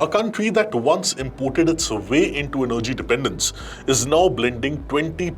A country that once imported its way into energy dependence is now blending 20%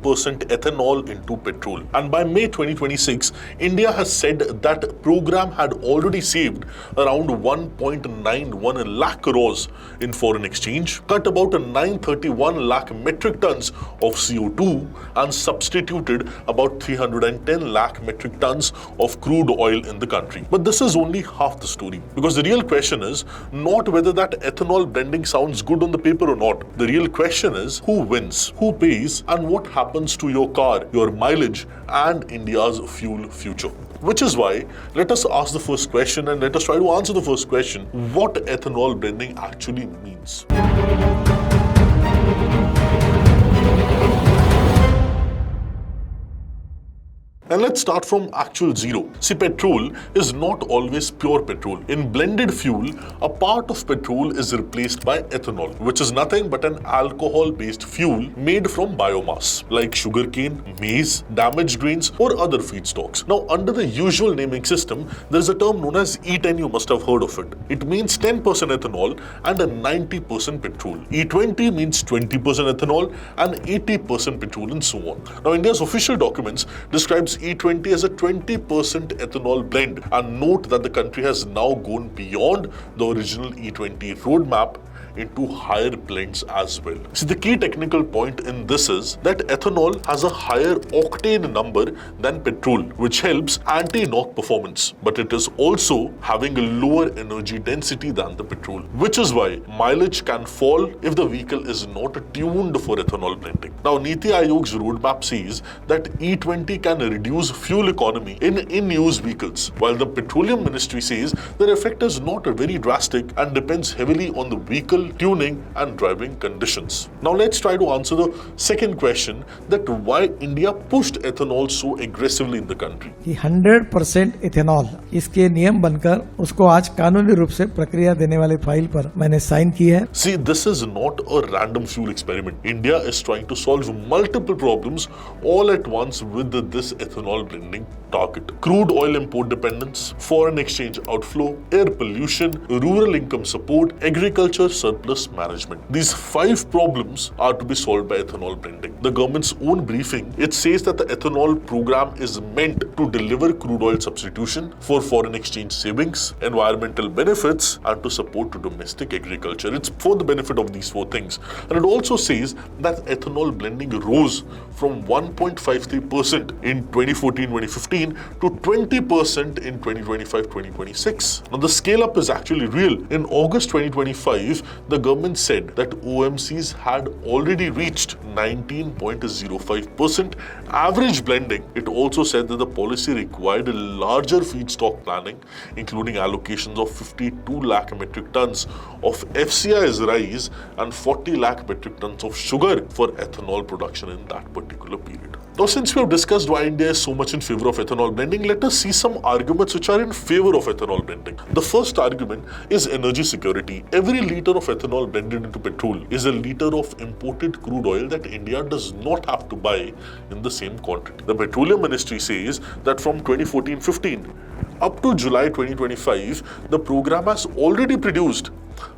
ethanol into petrol. And by May 2026, India has said that program had already saved around 1.91 lakh crores in foreign exchange, cut about 931 lakh metric tons of CO2 and substituted about 310 lakh metric tons of crude oil in the country. But this is only half the story, because the real question is not whether that ethanol blending sounds good on the paper or not. The real question is who wins, who pays, and what happens to your car, your mileage, and India's fuel future. Which is why let us ask the first question and let us try to answer the first question: what ethanol blending actually means. And let's start from actual zero. See, petrol is not always pure petrol. In blended fuel, a part of petrol is replaced by ethanol, which is nothing but an alcohol-based fuel made from biomass, like sugarcane, maize, damaged grains, or other feedstocks. Now, under the usual naming system, there is a term known as E10, you must have heard of it. It means 10% ethanol and a 90% petrol. E20 means 20% ethanol and 80% petrol, and so on. Now, India's official documents describes E20 as a 20% ethanol blend, and note that the country has now gone beyond the original E20 roadmap into higher blends as well. See, the key technical point in this is that ethanol has a higher octane number than petrol, which helps anti-knock performance, but it is also having a lower energy density than the petrol, which is why mileage can fall if the vehicle is not tuned for ethanol blending. Now, Niti Aayog's roadmap says that E20 can reduce fuel economy in in-use vehicles, while the Petroleum Ministry says the effect is not very drastic and depends heavily on the vehicle tuning and driving conditions. Now let's try to answer the second question, that why India pushed ethanol so aggressively in the country. 100% ethanol इसके नियम बनकर उसको आज कानूनी रूप से प्रक्रिया देने वाली फाइल पर मैंने साइन की है. See, this is not a random fuel experiment. India is trying to solve multiple problems all at once with this ethanol blending target. Crude oil import dependence, foreign exchange outflow, air pollution, rural income support, agriculture surplus management. These 5 problems are to be solved by ethanol blending. The government's own briefing, it says that the ethanol program is meant to deliver crude oil substitution for foreign exchange savings, environmental benefits, and to support domestic agriculture. It's for the benefit of these 4 things. And it also says that ethanol blending rose from 1.53% in 2014-2015 to 20% in 2025-2026. Now, the scale up is actually real. In August 2025, the government said that OMCs had already reached 19.05% average blending. It also said that the policy required a larger feedstock planning, including allocations of 52 lakh metric tons of FCI's rice and 40 lakh metric tons of sugar for ethanol production in that particular period. Now, since we have discussed why India is so much in favor of ethanol blending, let us see some arguments which are in favor of ethanol blending. The first argument is energy security. Every liter of ethanol blended into petrol is a liter of imported crude oil that India does not have to buy in the same quantity. The Petroleum Ministry says that from 2014-15 up to July 2025, the program has already produced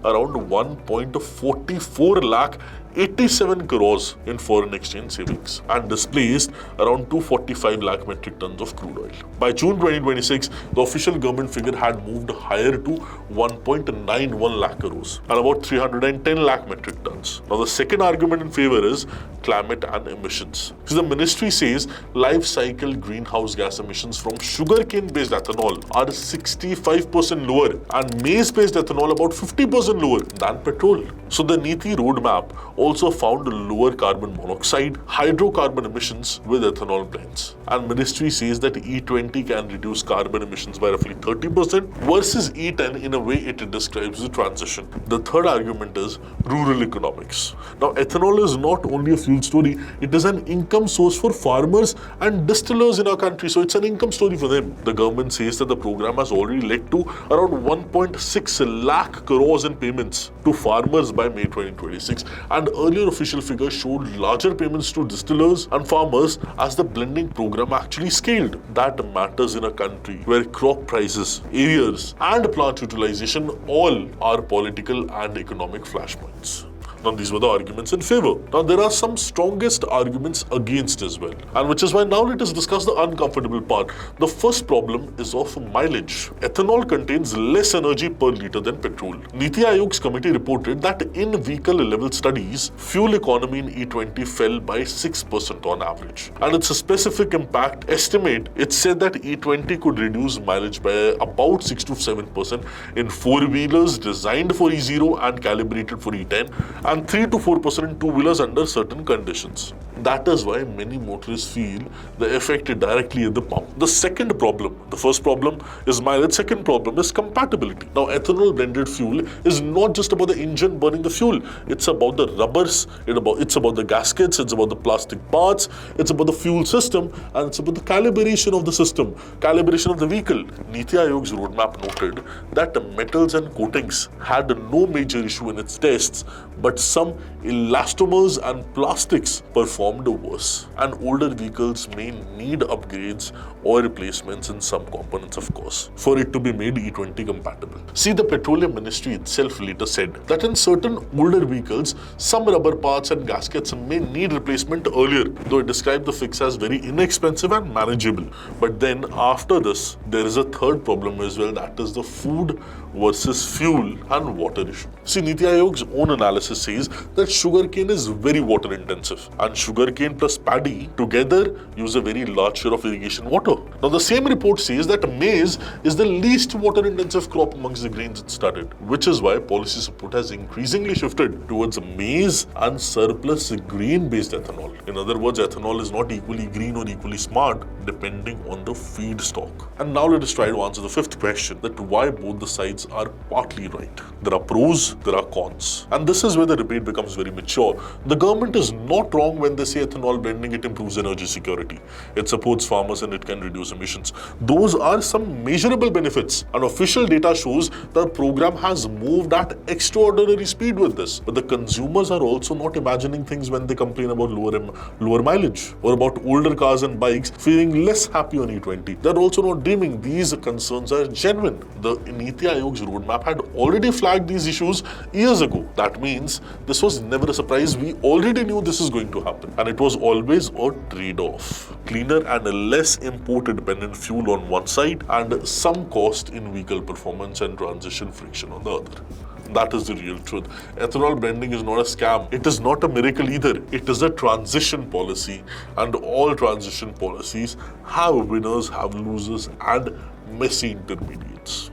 around 1.44 lakh 87 crores in foreign exchange savings and displaced around 245 lakh metric tons of crude oil. By June 2026, the official government figure had moved higher to 1.91 lakh crores and about 310 lakh metric tons. Now, the second argument in favor is climate and emissions. So the ministry says life cycle greenhouse gas emissions from sugarcane-based ethanol are 65% lower and maize-based ethanol about 50% lower than petrol. So the Niti roadmap also found lower carbon monoxide, hydrocarbon emissions with ethanol blends. And ministry says that E20 can reduce carbon emissions by roughly 30% versus E10 in a way it describes the transition. The third argument is rural economics. Now, ethanol is not only a fuel story, it is an income source for farmers and distillers in our country. So it's an income story for them. The government says that the program has already led to around 1.6 lakh crores in payments to farmers by May 2026 and and earlier official figures showed larger payments to distillers and farmers as the blending program actually scaled. That matters in a country where crop prices, areas, and plant utilization all are political and economic flashpoints. Now, these were the arguments in favor. Now, there are some strongest arguments against as well. And which is why now let us discuss the uncomfortable part. The first problem is of mileage. Ethanol contains less energy per liter than petrol. Niti Aayog's committee reported that in vehicle level studies, fuel economy in E20 fell by 6% on average. And its a specific impact estimate, it said that E20 could reduce mileage by about 6 to 7% in four-wheelers designed for E0 and calibrated for E10, and 3 to 4% in two-wheelers under certain conditions. That is why many motorists feel the effect directly at the pump. The second problem, the first problem is mileage, second problem is compatibility. Now, ethanol blended fuel is not just about the engine burning the fuel, it's about the rubbers, it's about the gaskets, it's about the plastic parts, it's about the fuel system, and it's about the calibration of the system, calibration of the vehicle. Niti Aayog's roadmap noted that the metals and coatings had no major issue in its tests, but some elastomers and plastics performed worse, and older vehicles may need upgrades or replacements in some components, of course, for it to be made E20 compatible. See, the Petroleum Ministry itself later said that in certain older vehicles, some rubber parts and gaskets may need replacement earlier, though it described the fix as very inexpensive and manageable. But then after this, there is a third problem as well, that is the food versus fuel and water issue. See, Niti Aayog's own analysis says that sugarcane is very water intensive, and sugarcane plus paddy together use a very large share of irrigation water. Now, the same report says that maize is the least water intensive crop amongst the grains it studied, which is why policy support has increasingly shifted towards maize and surplus grain based ethanol. In other words, ethanol is not equally green or equally smart depending on the feedstock. And now let us try to answer the fifth question, that why both the sides are partly right. There are pros, there are cons. And this is where the debate becomes very mature. The government is not wrong when they say ethanol blending, it improves energy security. It supports farmers and it can reduce emissions. Those are some measurable benefits. And official data shows the program has moved at extraordinary speed with this. But the consumers are also not imagining things when they complain about lower mileage or about older cars and bikes feeling less happy on E20. They're also not dreaming. These concerns are genuine. The Niti Aayog's roadmap had already flagged these issues years ago. That means this was never a surprise. We already knew this is going to happen. And it was always a trade-off. Cleaner and less import-dependent fuel on one side and some cost in vehicle performance and transition friction on the other. That is the real truth. Ethanol blending is not a scam. It is not a miracle either. It is a transition policy, and all transition policies have winners, have losers, and messy intermediates.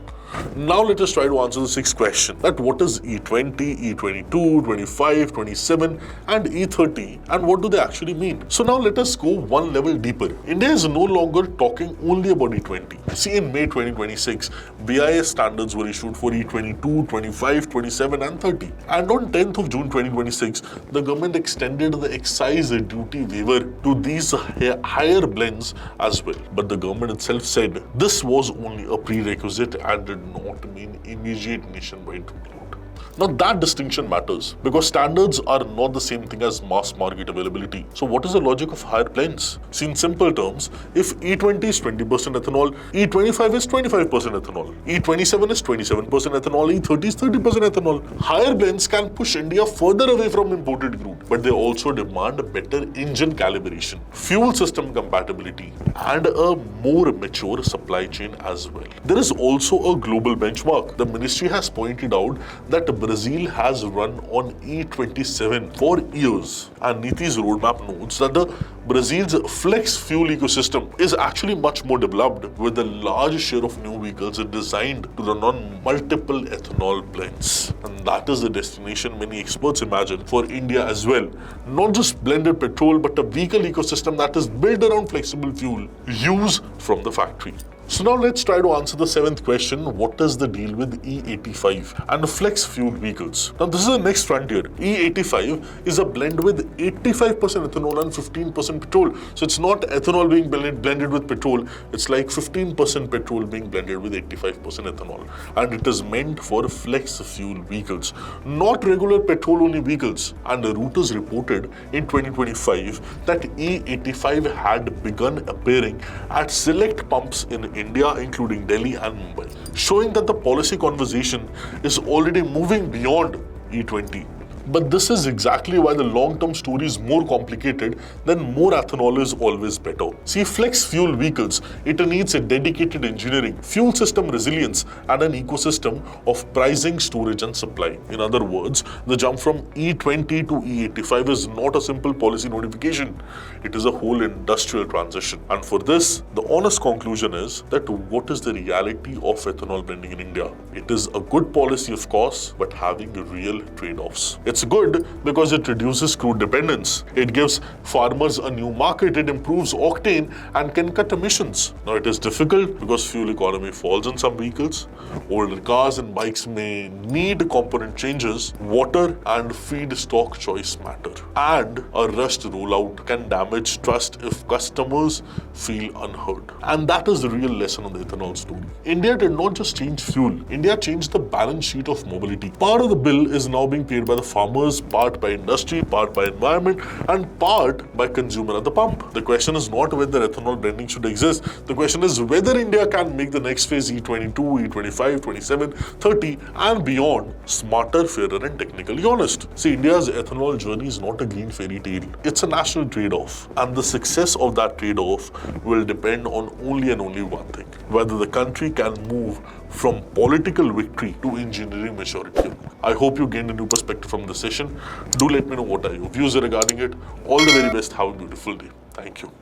Now let us try to answer the sixth question, that what is E20, E22, 25, 27 and E30 and what do they actually mean? So now let us go one level deeper. India is no longer talking only about E20. See, in May 2026, BIS standards were issued for E22, 25, 27 and 30. And on 10th of June 2026, the government extended the excise duty waiver to these higher blends as well. But the government itself said this was only a prerequisite and did not mean immediate nationwide rollout. Now that distinction matters because standards are not the same thing as mass market availability. So what is the logic of higher blends? See, in simple terms, if E20 is 20% ethanol, E25 is 25% ethanol, E27 is 27% ethanol, E30 is 30% ethanol. Higher blends can push India further away from imported crude, but they also demand better engine calibration, fuel system compatibility, and a more mature supply chain as well. There is also a global benchmark. The ministry has pointed out that Brazil has run on E27 for years, and Niti's roadmap notes that the Brazil's flex fuel ecosystem is actually much more developed, with a large share of new vehicles designed to run on multiple ethanol blends. And that is the destination many experts imagine for India as well. Not just blended petrol, but a vehicle ecosystem that is built around flexible fuel used from the factory. So now let's try to answer the seventh question. What is the deal with E85 and flex fuel vehicles? Now this is the next frontier. E85 is a blend with 85% ethanol and 15% petrol. So it's not ethanol being blended with petrol. It's like 15% petrol being blended with 85% ethanol. And it is meant for flex fuel vehicles, not regular petrol only vehicles. And the Reuters reported in 2025 that E85 had begun appearing at select pumps in India, including Delhi and Mumbai, showing that the policy conversation is already moving beyond E20. But this is exactly why the long-term story is more complicated than more ethanol is always better. See, flex fuel vehicles, it needs a dedicated engineering, fuel system resilience, and an ecosystem of pricing, storage, and supply. In other words, the jump from E20 to E85 is not a simple policy notification. It is a whole industrial transition. And for this, the honest conclusion is that what is the reality of ethanol blending in India? It is a good policy, of course, but having real trade-offs. It's good because it reduces crude dependence. It gives farmers a new market. It improves octane and can cut emissions. Now it is difficult because fuel economy falls in some vehicles. Older cars and bikes may need component changes. Water and feedstock choice matter. And a rushed rollout can damage trust if customers feel unheard. And that is the real lesson of the ethanol story. India did not just change fuel. India changed the balance sheet of mobility. Part of the bill is now being paid by the farmers, part by industry, part by environment, and part by consumer at the pump. The question is not whether ethanol blending should exist. The question is whether India can make the next phase E22, E25, 27, 30 and beyond smarter, fairer and technically honest. See, India's ethanol journey is not a green fairy tale. It's a national trade-off. And the success of that trade-off will depend on only and only one thing: whether the country can move from political victory to engineering maturity. I hope you gained a new perspective from this session. Do let me know what are your views regarding it. All the very best. Have a beautiful day. Thank you.